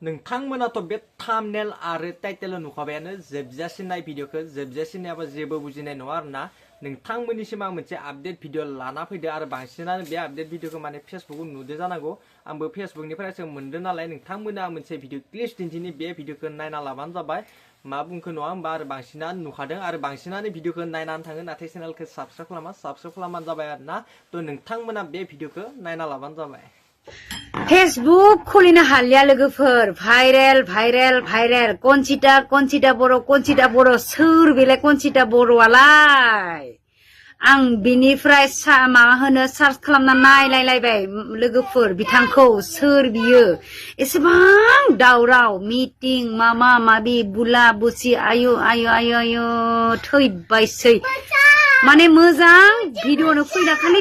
नोंथांमोनाथ' बे थाम्बनेल आरो टाइटेल नुखाबायानो जोबजासिम नाय भिडिअखौ जोबजासिम नायाबा जेबो बुजिनाय नङा आरोना नोंथांमोननिसिम आं मोनसे आपडेट भिडिअ लाना फैदो आरो बांसिनानो बे आपडेट भिडिअखौ माने फेसबुकाव नुदों जानांगौ आंबो फेसबुकनिफ्रायसो मोनदों नालाय नोंथांमोना मोनसे भिडिअ क्लिप दिन्थिनि बे भिडिअखौ नायना लाबानो जाबाय मा बुंखो नङा होमबा आरो बांसिनानो नुखादों आरो बांसिनानो भिडिअखौ नायनानै थाङो नाथाय चेनेलखौ साबस्क्राइब खालामबानो जाबाय आरोना थ' नोंथांमोना बे भिडिअखौ नायना लाबानो जाबाय फेसबुक खुलिनो हालिया लोगोफोर भाइरेल कनजिता बर' सोर बेलाय कनजिता बर'आलाय आं बिनिफ्राय माबा होनो सार्च खालामना नायलायलायबाय लोगोफोर बिथांखौ सोर बियो एसेबां दावराव मिटिं मामा माबि बुला बुसि आयु थैबायसै माने मोजां भिडिअनो फैना खालि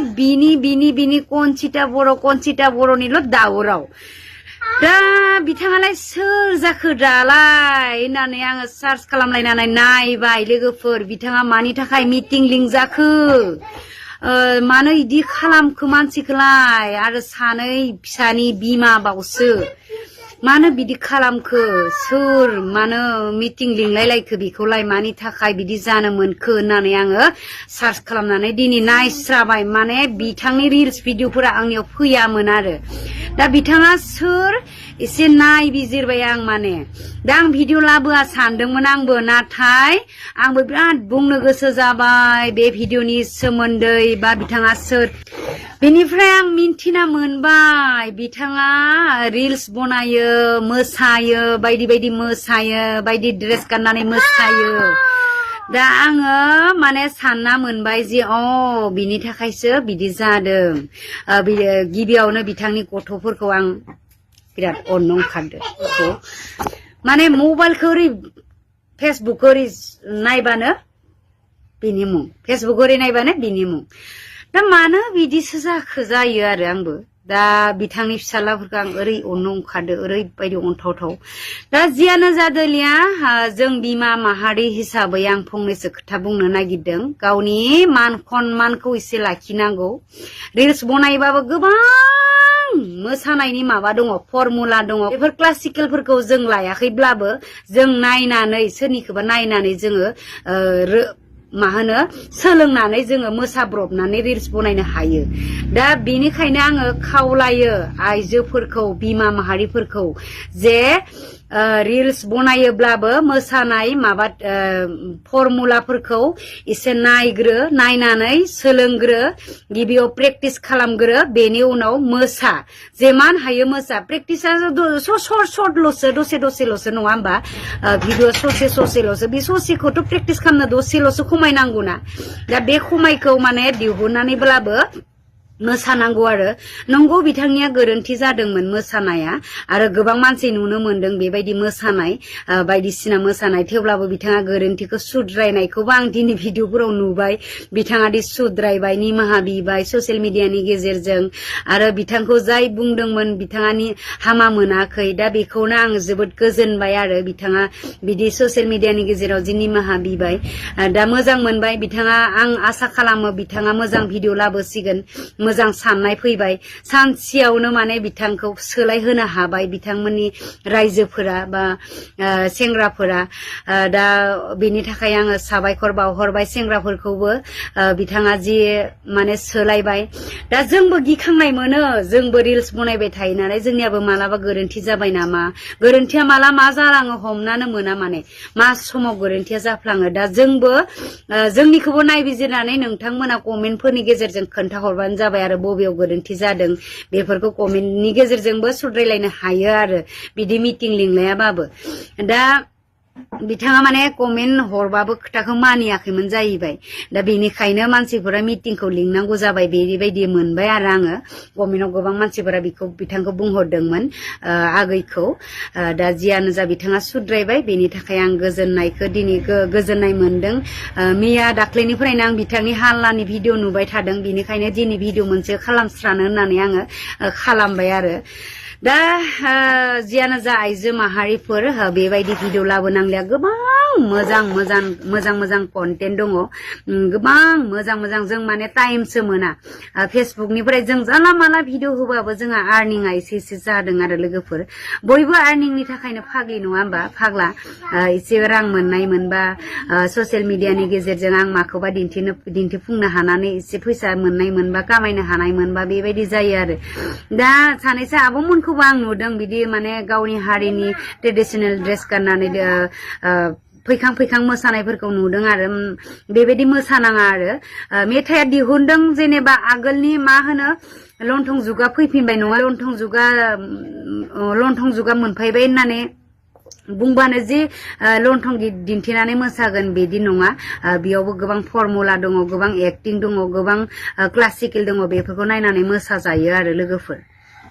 बिनि कनजिता बर'निल' दावराव दा बिथाङालाय सोर जाखो दालाय होननानै आङो सार्च खालामलायनानै नायबाय लोगोफोर बिथाङा मानि थाखाय मिटिं लिंजाखो मानो इदि खालामखो मानसिखौलाय आरो सानै फिसानि बिमा बावसो मानो बिदि खालामखो सोर मानो मिटिं लिंलायलायखो बेखौलाय मानि थाखाय बिदि जानो मोनखो होननानै आङो सार्च खालामनानै दिनै नायस्राबाय माने बिथांनि रिल्स भिडिअफोरा आंनियाव फैयामोन आरो दा बिथाङा सोर एसे नायबिजिरबाय आं माने दा आं भिडिअ लाबोआ सानदोंमोन आंबो नाथाय आंबो बिराद बुंनो गोसो जाबाय बे भिडिअनि सोमोन्दै बा बिथाङा सोर बेनिफ्राय आं मिन्थिना मोनबाय बिथाङा रिल्स बनायो मोसायो बायदि मोसायो बायदि ड्रेस गाननानै मोसायो दा आङो माने सानना मोनबाय जे बिनि थाखायसो बिदि जादों गिबियावनो बिथांनि गथ'फोरखौ आं बिराद अननो ओंखारदों माने मबाइलखौ ओरै फेसबुक ओरै नायबानो बिनि मुं फेसबुक ओरै नायबानो बिनि मुं दा मानो बिदिसो जायो आरो आंबो दा बिथांनि फिसालाफोरखौ आं ओरै अननो ओंखारदों ओरैबायदि अनथावथाव दा जियानो जादोलिया जों बिमा माहारि हिसाबै आं फंनैसो खोथा बुंनो नागिरदों गावनि मान सन्मानखौ एसे लाखिनांगौ रिल्स बनायबाबो गोबां मोसानायनि माबा दङ फर्मुला दङ बेफोर क्लासिकेलफोरखौ जों लायाखैब्लाबो जों नायनानै सोरनिखौबा नायनानै जोङो मा होनो सोलोंनानै जोङो मोसाब्रबनानै रिल्स बनायनो हायो दा बेनिखायनो आङो खावलायो आइजोफोरखौ बिमा माहारिफोरखौ जे रिल्स बनायोब्लाबो मोसानाय माबा फर्मुलाफोरखौ एसे नायनानै सोलोंग्रो गिबियाव प्रेक्टिस खालामग्रो बेनि उनाव मोसा जेमान हायो मोसा प्रेक्टिसा सर्टल'सो दसेल'सो नङा होमबा भिडिअ ससेल'सो बे ससेखौथ' प्रेक्टिस खालामनो दसेल'सो खमायनांगौ ना दा बे खमायखौ माने दिहुननानैब्लाबो मोसानांगौ आरो नंगौ बिथांनिया गोरोन्थि जादोंमोन मोसानाया आरो गोबां मानसि नुनो मोनदों बेबायदि मोसानाय बायदिसिना मोसानाय थेवब्लाबो बिथाङा गोरोन्थिखौ सुद्रायनायखौबो आं दिनै भिडिअफोराव नुबाय बिथाङा दि सुद्रायबाय निमाहा बिबाय ससियेल मिडियानि गेजेरजों आरो बिथांखौ जाय बुंदोंमोन बिथाङानि हामा मोनाखै दा बेखौनो आं जोबोद गोजोनबाय आरो बिथाङा बिदि ससियेल मिडियानि गेजेराव जि निमाहा बिबाय दा मोजां मोनबाय बिथाङा आं आसा खालामो बिथाङा मोजां भिडिअ लाबोसिगोन मोजां साननाय फैबाय सानसेयावनो माने बिथांखौ सोलायहोनो हाबाय बिथांमोननि रायजोफोरा बा सेंग्राफोरा दा बेनि थाखाय आङो साबायखर बावहरबाय सेंग्राफोरखौबो बिथाङा जि माने सोलायबाय दा जोंबो गिखांनाय मोनो जोंबो रिल्स बनायबाय थायो नालाय जोंनियाबो मालाबा गोरोन्थि जाबाय नामा गोरोन्थिया माला मा जालाङो हमनानो मोना माने मा समाव गोरोन्थिया जाफ्लाङो दा जोंबो जोंनिखौबो नायबिजिरनानै नोंथांमोना कमेन्टफोरनि गेजेरजों खोन्थाहरबानो जाबाय आरो बबेयाव गोरोन्थि जादों बेफोरखौ कमेन्टनि गेजेरजोंबो सुद्रायलायनो हायो आरो बिदि मिटिं लिंलायाबाबो दा बिथाङा माने कमेन्ट हरबाबो खोथाखौ मानियाखैमोन जाहैबाय दा बेनिखायनो मानसिफोरा मिटिंखौ लिंनांगौ जाबाय बेबायदि मोनबाय आरो आङो कमेन्टआव गोबां मानसिफोरा बिथांखौ बुंहरदोंमोन आगैखौ दा जियानो जा बिथाङा सुद्रायबाय बेनि थाखाय आं गोजोननायखौ दिनै गोजोननाय मोनदों मैया दाख्लैनिफ्रायनो आं बिथांनि हाल्लानि भिडिअ नुबाय थादों बेनिखायनो दिनै भिडिअ मोनसे खालामस्रानो होननानै आङो खालामबाय आरो दा जियानो जा आइजो माहारिफोर बेबायदि भिडिअ लाबोनांलिया गोबां मोजां कन्टेन्ट दङ गोबां मोजां जों माने टाइमसो मोना फेसबुकनिफ्राय जों जानला माला भिडिअ होबाबो जोंहा आर्निंआ एसे जादों आरो लोगोफोर बयबो आर्निंनि थाखायनो फाग्लि नङा होमबा फाग्ला एसे रां मोननाय मोनबा ससियेल मिडियानि गेजेरजों आं माखौबा दिन्थिफुंनो हानानै एसे फैसा मोननाय मोनबा कामायनो हानाय मोनबा बेबायदि जायो आरो दा सानैसो आब'मोनखौबो आं नुदों बिदि माने गावनि हारिनि ट्रेडिशनेल ड्रेस गाननानै फैखां मोसानायफोरखौ नुदों आरो बेबायदि मोसानाङा आरो मेथाइया दिहुनदों जेनेबा आगोलनि मा होनो लंथं जुगा फैफिनबाय नङा लंथं जुगा मोनफैबाय होननानै बुंबानो जे लंथं दिन्थिनानै मोसागोन बिदि नङा बेयावबो गोबां फर्मुला दङ गोबां एक्टिं दङ गोबां क्लासिकेल दङ बेफोरखौ नायनानै मोसाजायो आरो लोगोफोर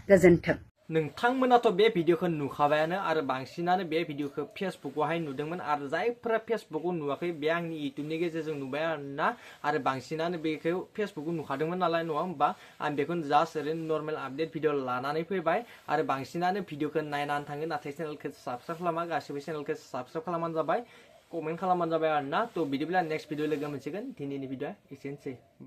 गोजोन्थों नोंथांमोनाथ' बे भिडिअखौ नुखाबायानो आरो बांसिनानो बे भिडिअखौ फेसबुकआवहाय नुदोंमोन आरो जायफोरा फेसबुकआव नुवाखै बे आंनि इउटुबनि गेजेरजों नुबाय आरोना आरो बांसिनानो बेखौ फेसबुकआव नुखादोंमोन नालाय नङा होमबा आं बेखौनो जास्ट ओरैनो नर्मेल आपडेट भिडिअ लानानै फैबाय आरो बांसिनानो भिडिअखौ नायनानै थाङो नाथाय चेनेलखौ साबस्क्राइब खालामा गासिबो चेनेलखौ साबस्क्राइब खालामबानो जाबाय कमेन्ट खालामबानो जाबाय आरोना थ' बिदिब्ला नेक्स्ट भिडिअ लोगो मोनसिगोन दिनैनि भिडिअआ एसेनोसै